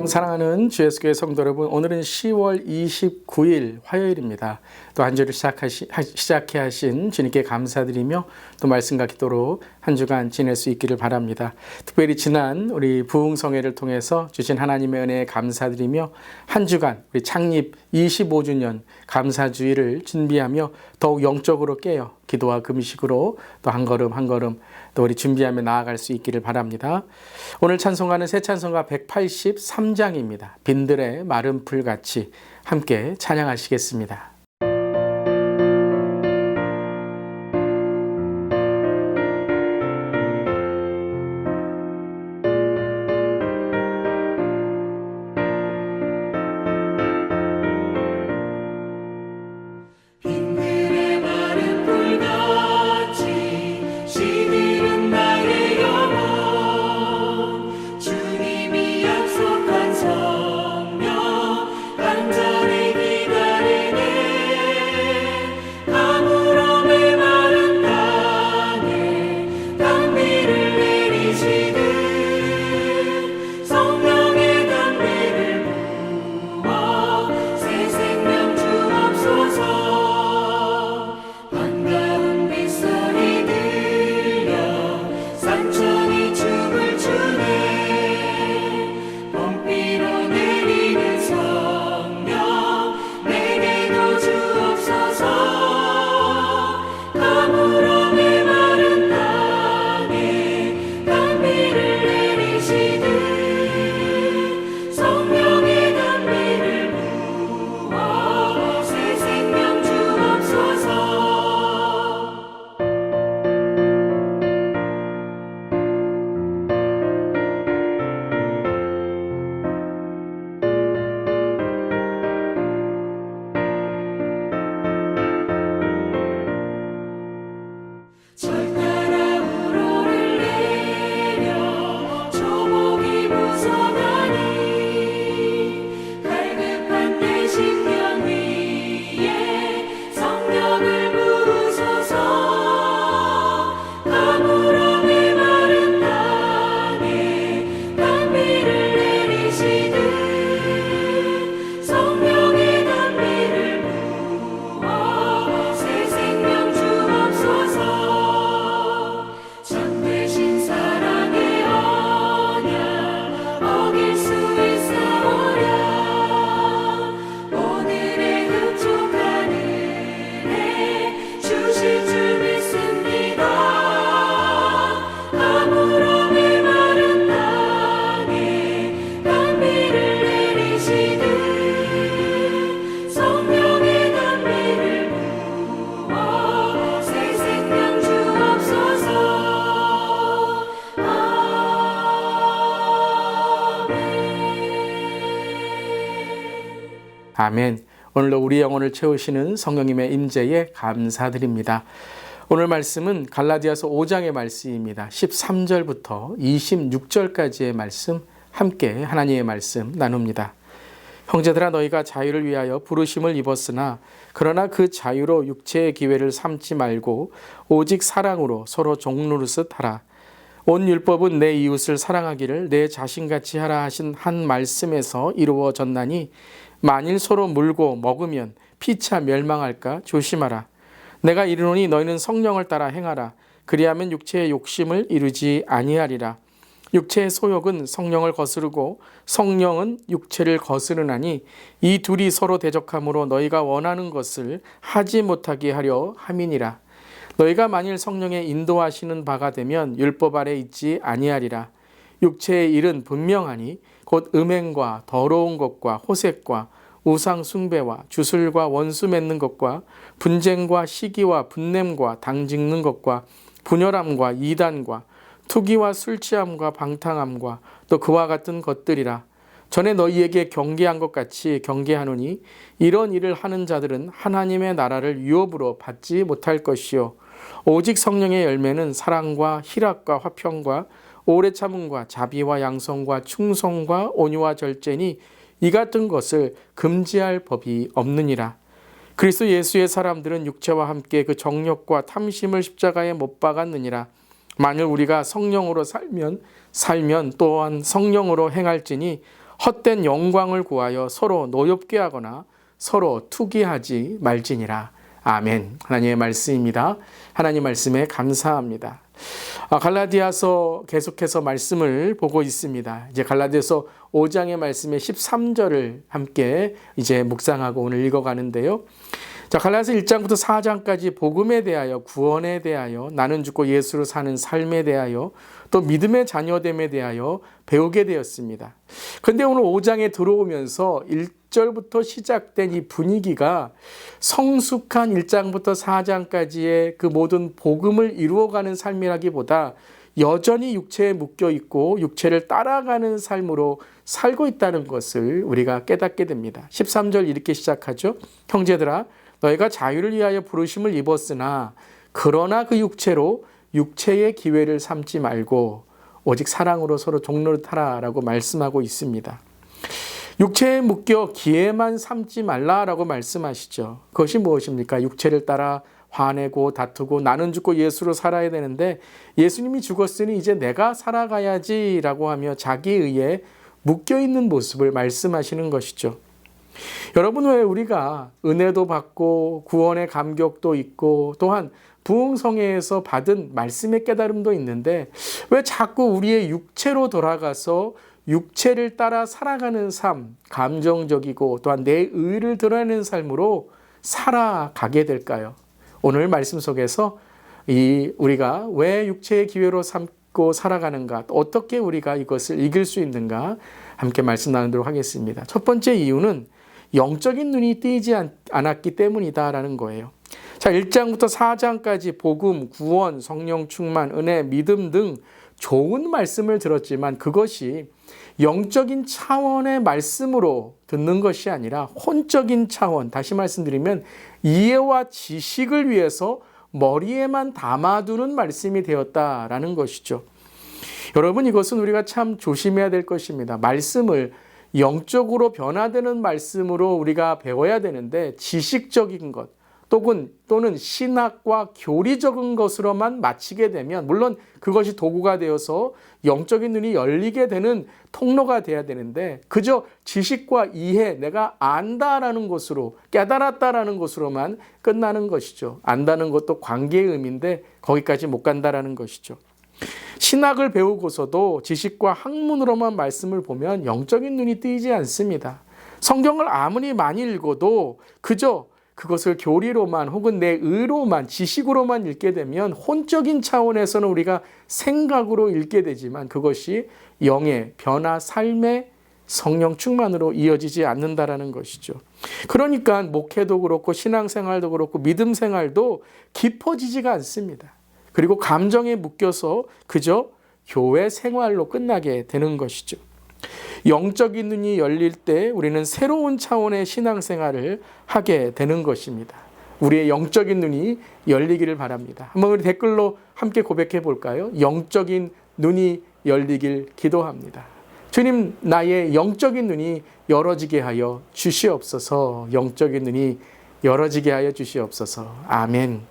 사랑하는 주 예수교회 성도 여러분, 오늘은 10월 29일 화요일입니다. 또 한 주를 시작해 하신 주님께 감사드리며 또 말씀과 기도로 한 주간 지낼 수 있기를 바랍니다. 특별히 지난 우리 부흥성회를 통해서 주신 하나님의 은혜에 감사드리며 한 주간 우리 창립 25주년 감사주의를 준비하며 더욱 영적으로 깨어 기도와 금식으로 또 한 걸음 한 걸음 또 우리 준비하며 나아갈 수 있기를 바랍니다. 오늘 찬송가는 새 찬송가 183장입니다. 빈들의 마른 풀같이 함께 찬양하시겠습니다. 아멘. 오늘도 우리 영혼을 채우시는 성령님의 임재에 감사드립니다. 오늘 말씀은 갈라디아서 5장의 말씀입니다. 13절부터 26절까지의 말씀 함께 하나님의 말씀 나눕니다. 형제들아, 너희가 자유를 위하여 부르심을 입었으나 그러나 그 자유로 육체의 기회를 삼지 말고 오직 사랑으로 서로 종노릇 하라. 온 율법은 내 이웃을 사랑하기를 내 자신같이 하라 하신 한 말씀에서 이루어졌나니 만일 서로 물고 먹으면 피차 멸망할까 조심하라. 내가 이르노니 너희는 성령을 따라 행하라. 그리하면 육체의 욕심을 이루지 아니하리라. 육체의 소욕은 성령을 거스르고 성령은 육체를 거스르나니 이 둘이 서로 대적함으로 너희가 원하는 것을 하지 못하게 하려 함이니라. 너희가 만일 성령의 인도하시는 바가 되면 율법 아래 있지 아니하리라. 육체의 일은 분명하니 곧 음행과 더러운 것과 호색과 우상 숭배와 주술과 원수 맺는 것과 분쟁과 시기와 분냄과 당짓는 것과 분열함과 이단과 투기와 술 취함과 방탕함과 또 그와 같은 것들이라. 전에 너희에게 경계한 것 같이 경계하노니 이런 일을 하는 자들은 하나님의 나라를 유업으로 받지 못할 것이요 오직 성령의 열매는 사랑과 희락과 화평과 오래 참음과 자비와 양성과 충성과 온유와 절제니 이 같은 것을 금지할 법이 없느니라. 그리스도 예수의 사람들은 육체와 함께 그 정욕과 탐심을 십자가에 못 박았느니라. 만일 우리가 성령으로 살면 또한 성령으로 행할지니 헛된 영광을 구하여 서로 노엽게 하거나 서로 투기하지 말지니라. 아멘. 하나님의 말씀입니다. 하나님 말씀에 감사합니다. 갈라디아서 계속해서 말씀을 보고 있습니다. 이제 갈라디아서 5장의 말씀의 13절을 함께 이제 묵상하고 오늘 읽어가는데요. 자, 갈라디아서 1장부터 4장까지 복음에 대하여, 구원에 대하여, 나는 죽고 예수로 사는 삶에 대하여, 또 믿음의 자녀됨에 대하여 배우게 되었습니다. 그런데 오늘 5장에 들어오면서 1절부터 시작된 이 분위기가 성숙한 1장부터 4장까지의 그 모든 복음을 이루어가는 삶이라기보다 여전히 육체에 묶여 있고 육체를 따라가는 삶으로 살고 있다는 것을 우리가 깨닫게 됩니다. 13절 이렇게 시작하죠. 형제들아, 너희가 자유를 위하여 부르심을 입었으나 그러나 그 육체로 육체의 기회를 삼지 말고 오직 사랑으로 서로 종노릇하라라고 말씀하고 있습니다. 육체에 묶여 기회만 삼지 말라라고 말씀하시죠. 그것이 무엇입니까? 육체를 따라 화내고 다투고 나는 죽고 예수로 살아야 되는데 예수님이 죽었으니 이제 내가 살아가야지라고 하며 자기에 의해 묶여있는 모습을 말씀하시는 것이죠. 여러분, 왜 우리가 은혜도 받고 구원의 감격도 있고 또한 부흥성회에서 받은 말씀의 깨달음도 있는데 왜 자꾸 우리의 육체로 돌아가서 육체를 따라 살아가는 삶, 감정적이고 또한 내 의를 드러내는 삶으로 살아가게 될까요? 오늘 말씀 속에서 우리가 왜 육체의 기회로 삼고 살아가는가, 또 어떻게 우리가 이것을 이길 수 있는가 함께 말씀 나누도록 하겠습니다. 첫 번째 이유는 영적인 눈이 띄지 않았기 때문이다라는 거예요. 자, 1장부터 4장까지 복음, 구원, 성령 충만, 은혜, 믿음 등 좋은 말씀을 들었지만 그것이 영적인 차원의 말씀으로 듣는 것이 아니라 혼적인 차원, 다시 말씀드리면 이해와 지식을 위해서 머리에만 담아두는 말씀이 되었다라는 것이죠. 여러분, 이것은 우리가 참 조심해야 될 것입니다. 말씀을 영적으로 변화되는 말씀으로 우리가 배워야 되는데 지식적인 것 또는 신학과 교리적인 것으로만 마치게 되면 물론 그것이 도구가 되어서 영적인 눈이 열리게 되는 통로가 돼야 되는데 그저 지식과 이해, 내가 안다라는 것으로 깨달았다라는 것으로만 끝나는 것이죠. 안다는 것도 관계의 의미인데 거기까지 못 간다라는 것이죠. 신학을 배우고서도 지식과 학문으로만 말씀을 보면 영적인 눈이 뜨이지 않습니다. 성경을 아무리 많이 읽어도 그저 그것을 교리로만 혹은 내 의로만 지식으로만 읽게 되면 혼적인 차원에서는 우리가 생각으로 읽게 되지만 그것이 영의 변화, 삶의 성령 충만으로 이어지지 않는다라는 것이죠. 그러니까 목회도 그렇고 신앙생활도 그렇고 믿음 생활도 깊어지지가 않습니다. 그리고 감정에 묶여서 그저 교회 생활로 끝나게 되는 것이죠. 영적인 눈이 열릴 때 우리는 새로운 차원의 신앙생활을 하게 되는 것입니다. 우리의 영적인 눈이 열리기를 바랍니다. 한번 우리 댓글로 함께 고백해 볼까요? 영적인 눈이 열리길 기도합니다. 주님, 나의 영적인 눈이 열어지게 하여 주시옵소서. 영적인 눈이 열어지게 하여 주시옵소서. 아멘.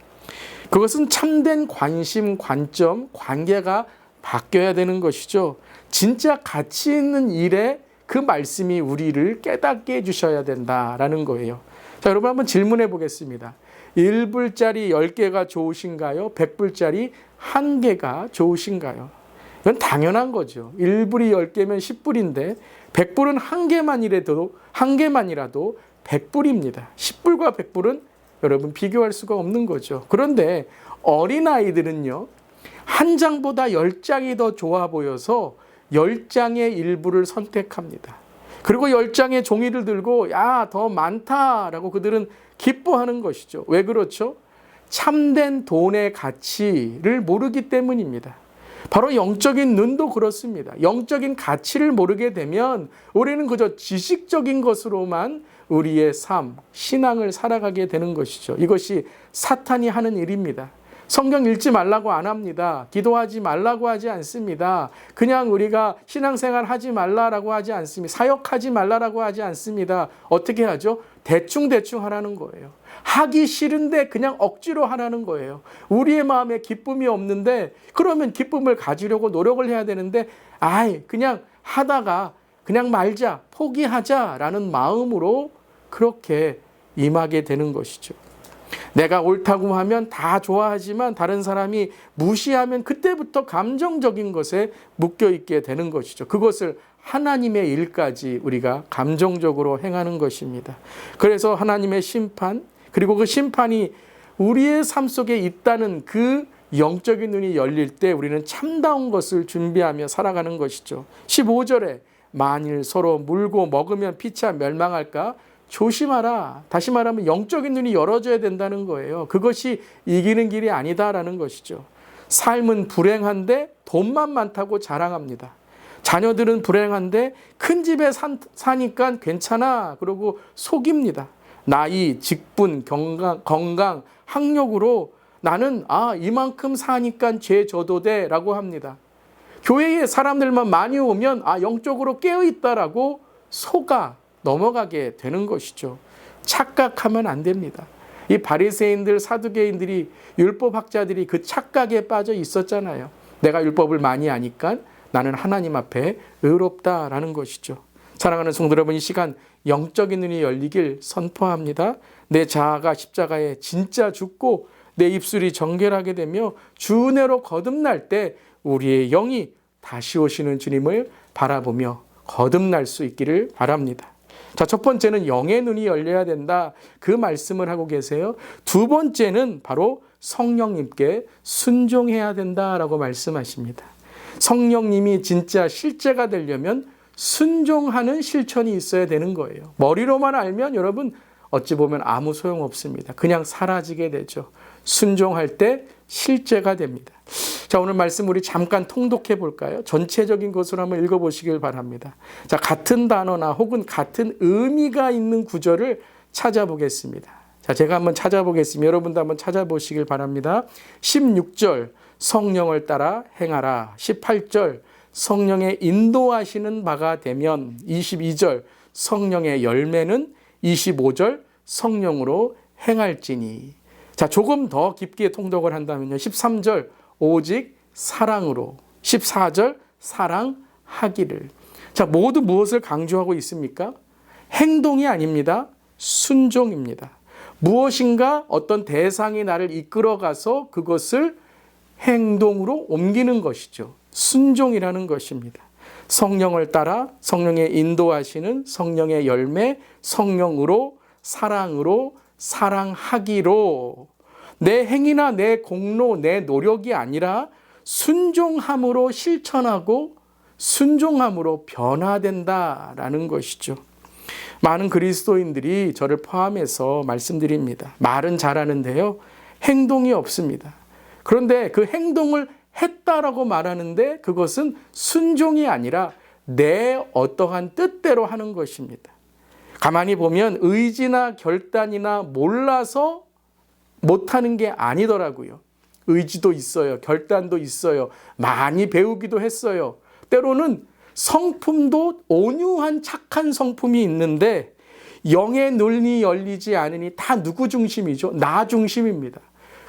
그것은 참된 관심, 관점, 관계가 바뀌어야 되는 것이죠. 진짜 가치 있는 일에 그 말씀이 우리를 깨닫게 해주셔야 된다라는 거예요. 자, 여러분 한번 질문해 보겠습니다. 1불짜리 10개가 좋으신가요? 100불짜리 1개가 좋으신가요? 이건 당연한 거죠. 1불이 10개면 10불인데 100불은 1개만이라도 100불입니다. 10불과 100불은 여러분 비교할 수가 없는 거죠. 그런데 어린아이들은요, 한 장보다 10장이 더 좋아 보여서 10장의 일부를 선택합니다. 그리고 10장의 종이를 들고 야, 더 많다라고 그들은 기뻐하는 것이죠. 왜 그렇죠? 참된 돈의 가치를 모르기 때문입니다. 바로 영적인 눈도 그렇습니다. 영적인 가치를 모르게 되면 우리는 그저 지식적인 것으로만 우리의 삶, 신앙을 살아가게 되는 것이죠. 이것이 사탄이 하는 일입니다. 성경 읽지 말라고 안 합니다. 기도하지 말라고 하지 않습니다. 그냥 우리가 신앙생활 하지 말라라고 하지 않습니다. 사역하지 말라라고 하지 않습니다. 어떻게 하죠? 대충 하라는 거예요. 하기 싫은데 그냥 억지로 하라는 거예요. 우리의 마음에 기쁨이 없는데 그러면 기쁨을 가지려고 노력을 해야 되는데 그냥 하다가 그냥 말자, 포기하자라는 마음으로 그렇게 임하게 되는 것이죠. 내가 옳다고 하면 다 좋아하지만 다른 사람이 무시하면 그때부터 감정적인 것에 묶여 있게 되는 것이죠. 그것을 하나님의 일까지 우리가 감정적으로 행하는 것입니다. 그래서 하나님의 심판, 그리고 그 심판이 우리의 삶 속에 있다는 그 영적인 눈이 열릴 때 우리는 참다운 것을 준비하며 살아가는 것이죠. 15절에 만일 서로 물고 먹으면 피차 멸망할까? 조심하라. 다시 말하면 영적인 눈이 열어져야 된다는 거예요. 그것이 이기는 길이 아니다라는 것이죠. 삶은 불행한데 돈만 많다고 자랑합니다. 자녀들은 불행한데 큰 집에 사니까 괜찮아. 그러고 속입니다. 나이, 직분, 건강, 학력으로 나는 이만큼 사니까 죄 져도 돼 라고 합니다. 교회에 사람들만 많이 오면 영적으로 깨어있다라고 속아 넘어가게 되는 것이죠. 착각하면 안 됩니다. 이 바리새인들, 사두개인들이, 율법학자들이 그 착각에 빠져 있었잖아요. 내가 율법을 많이 아니까 나는 하나님 앞에 의롭다라는 것이죠. 사랑하는 성도 여러분, 이 시간 영적인 눈이 열리길 선포합니다. 내 자아가 십자가에 진짜 죽고 내 입술이 정결하게 되며 주 은혜로 거듭날 때 우리의 영이 다시 오시는 주님을 바라보며 거듭날 수 있기를 바랍니다. 자, 첫 번째는 영의 눈이 열려야 된다. 그 말씀을 하고 계세요. 두 번째는 바로 성령님께 순종해야 된다라고 말씀하십니다. 성령님이 진짜 실제가 되려면 순종하는 실천이 있어야 되는 거예요. 머리로만 알면 여러분 어찌 보면 아무 소용없습니다. 그냥 사라지게 되죠. 순종할 때 실제가 됩니다. 자, 오늘 말씀 우리 잠깐 통독해 볼까요? 전체적인 것으로 한번 읽어보시길 바랍니다. 자, 같은 단어나 혹은 같은 의미가 있는 구절을 찾아보겠습니다. 자, 제가 한번 찾아보겠습니다. 여러분도 한번 찾아보시길 바랍니다. 16절 성령을 따라 행하라. 18절 성령의 인도하시는 바가 되면. 22절 성령의 열매는. 25절 성령으로 행할지니. 자, 조금 더 깊게 통독을 한다면요. 13절 오직 사랑으로. 14절 사랑하기를. 자, 모두 무엇을 강조하고 있습니까? 행동이 아닙니다. 순종입니다. 무엇인가 어떤 대상이 나를 이끌어가서 그것을 행동으로 옮기는 것이죠. 순종이라는 것입니다. 성령을 따라 성령의 인도하시는 성령의 열매, 성령으로, 사랑으로, 사랑하기로. 내 행위나 내 공로, 내 노력이 아니라 순종함으로 실천하고 순종함으로 변화된다라는 것이죠. 많은 그리스도인들이 저를 포함해서 말씀드립니다. 말은 잘하는데요, 행동이 없습니다. 그런데 그 행동을 했다라고 말하는데 그것은 순종이 아니라 내 어떠한 뜻대로 하는 것입니다. 가만히 보면 의지나 결단이나 몰라서 못하는 게 아니더라고요. 의지도 있어요. 결단도 있어요. 많이 배우기도 했어요. 때로는 성품도 온유한 착한 성품이 있는데 영의 눈이 열리지 않으니 다 누구 중심이죠? 나 중심입니다.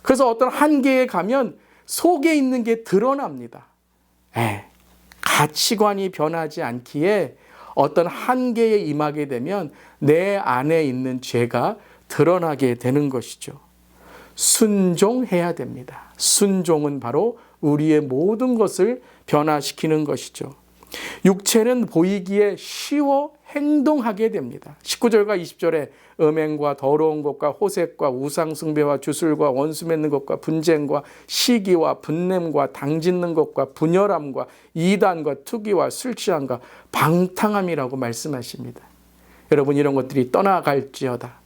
그래서 어떤 한계에 가면 속에 있는 게 드러납니다. 가치관이 변하지 않기에 어떤 한계에 임하게 되면 내 안에 있는 죄가 드러나게 되는 것이죠. 순종해야 됩니다. 순종은 바로 우리의 모든 것을 변화시키는 것이죠. 육체는 보이기에 쉬워 행동하게 됩니다. 19절과 20절에 음행과 더러운 것과 호색과 우상숭배와 주술과 원수 맺는 것과 분쟁과 시기와 분냄과 당짓는 것과 분열함과 이단과 투기와 술 취함과 방탕함이라고 말씀하십니다. 여러분, 이런 것들이 떠나갈지어다.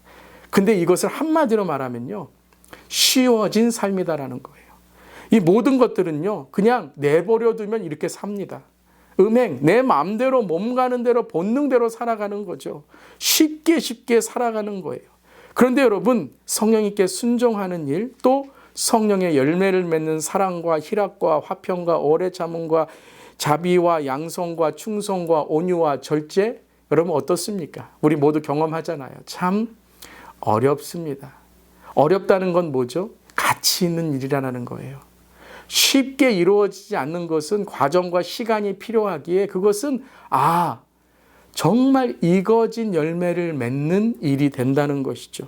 근데 이것을 한마디로 말하면요, 쉬워진 삶이다라는 거예요. 이 모든 것들은요, 그냥 내버려 두면 이렇게 삽니다. 음행, 내 마음대로 몸 가는 대로 본능대로 살아가는 거죠. 쉽게 살아가는 거예요. 그런데 여러분, 성령님께 순종하는 일, 또 성령의 열매를 맺는 사랑과 희락과 화평과 오래 참음과 자비와 양성과 충성과 온유와 절제, 여러분 어떻습니까? 우리 모두 경험하잖아요. 참 어렵습니다. 어렵다는 건 뭐죠? 가치 있는 일이라는 거예요. 쉽게 이루어지지 않는 것은 과정과 시간이 필요하기에 그것은 정말 익어진 열매를 맺는 일이 된다는 것이죠.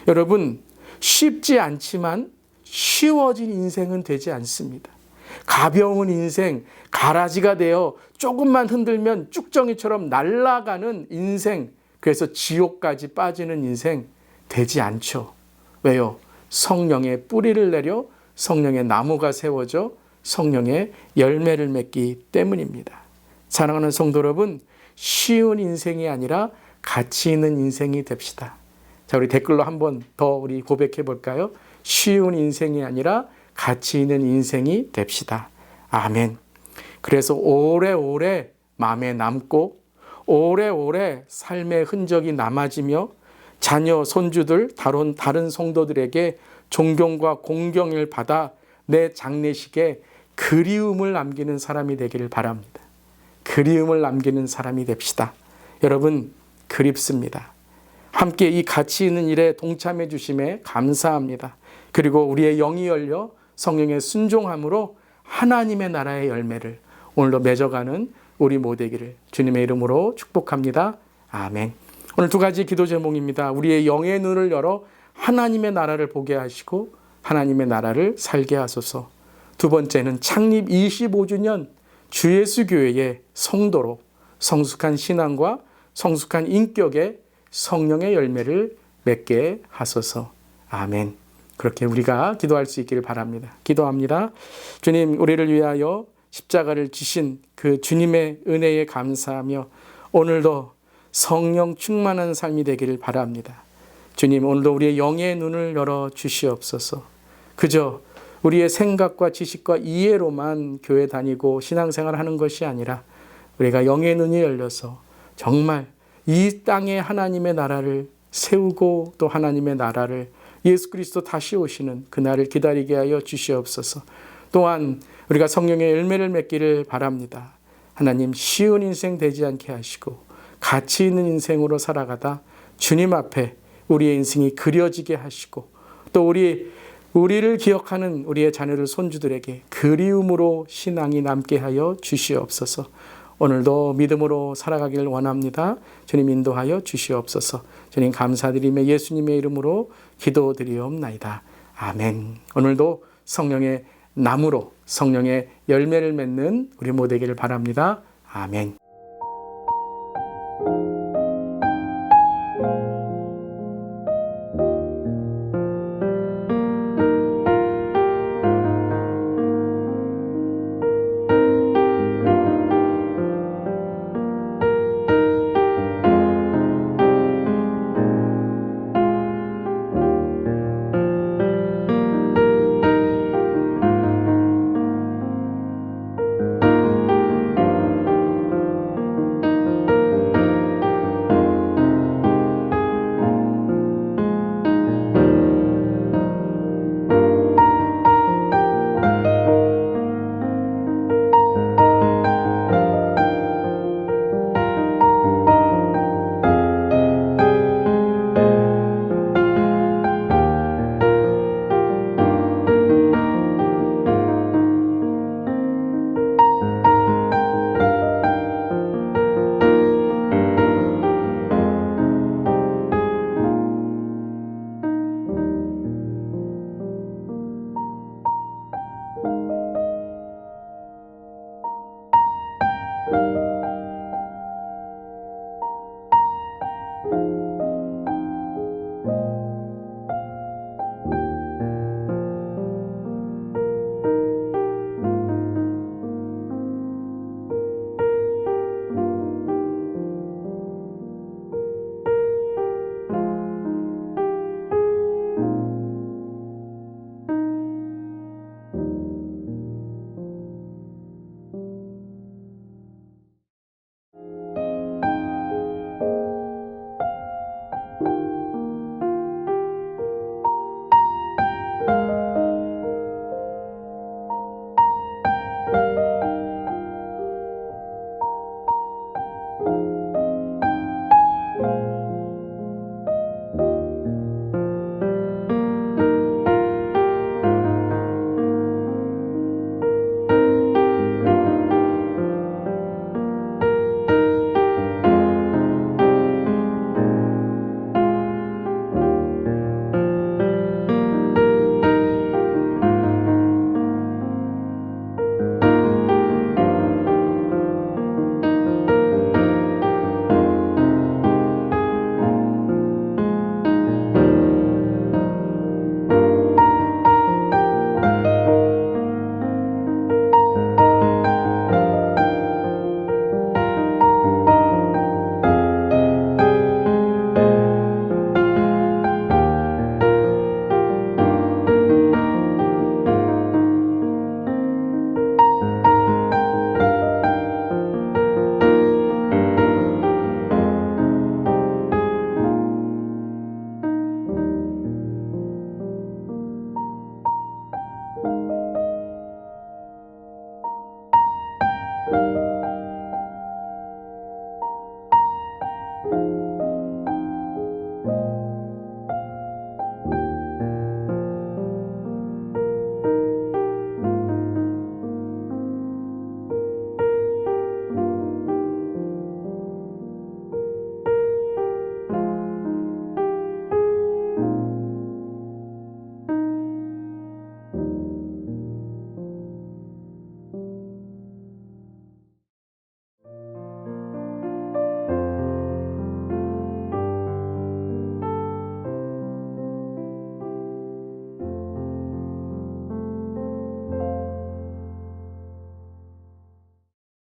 여러분, 쉽지 않지만 쉬워진 인생은 되지 않습니다. 가벼운 인생, 가라지가 되어 조금만 흔들면 쭉정이처럼 날아가는 인생, 그래서 지옥까지 빠지는 인생 되지 않죠. 왜요? 성령의 뿌리를 내려 성령의 나무가 세워져 성령의 열매를 맺기 때문입니다. 사랑하는 성도 여러분, 쉬운 인생이 아니라 가치 있는 인생이 됩시다. 자, 우리 댓글로 한 번 더 우리 고백해 볼까요? 쉬운 인생이 아니라 가치 있는 인생이 됩시다. 아멘. 그래서 오래오래 마음에 남고 오래오래 삶의 흔적이 남아지며 자녀, 손주들, 다른 성도들에게 존경과 공경을 받아 내 장례식에 그리움을 남기는 사람이 되기를 바랍니다. 그리움을 남기는 사람이 됩시다. 여러분, 그립습니다. 함께 이 가치 있는 일에 동참해 주심에 감사합니다. 그리고 우리의 영이 열려 성령의 순종함으로 하나님의 나라의 열매를 오늘도 맺어가는 우리 모두기를 주님의 이름으로 축복합니다. 아멘. 오늘 두 가지 기도 제목입니다. 우리의 영의 눈을 열어 하나님의 나라를 보게 하시고 하나님의 나라를 살게 하소서. 두 번째는 창립 25주년 주 예수 교회의 성도로 성숙한 신앙과 성숙한 인격의 성령의 열매를 맺게 하소서. 아멘. 그렇게 우리가 기도할 수 있기를 바랍니다. 기도합니다. 주님, 우리를 위하여 십자가를 지신 그 주님의 은혜에 감사하며 오늘도 성령 충만한 삶이 되기를 바랍니다. 주님, 오늘도 우리의 영의 눈을 열어 주시옵소서. 그저 우리의 생각과 지식과 이해로만 교회 다니고 신앙생활 하는 것이 아니라 우리가 영의 눈이 열려서 정말 이 땅에 하나님의 나라를 세우고 또 하나님의 나라를 예수 그리스도 다시 오시는 그날을 기다리게 하여 주시옵소서. 또한 우리가 성령의 열매를 맺기를 바랍니다. 하나님, 쉬운 인생 되지 않게 하시고 가치 있는 인생으로 살아가다 주님 앞에 우리의 인생이 그려지게 하시고 또 우리를 기억하는 우리의 자녀들 손주들에게 그리움으로 신앙이 남게 하여 주시옵소서. 오늘도 믿음으로 살아가기를 원합니다. 주님 인도하여 주시옵소서. 주님 감사드리며 예수님의 이름으로 기도드리옵나이다. 아멘. 오늘도 성령의 나무로 성령의 열매를 맺는 우리 모두 되기를 바랍니다. 아멘.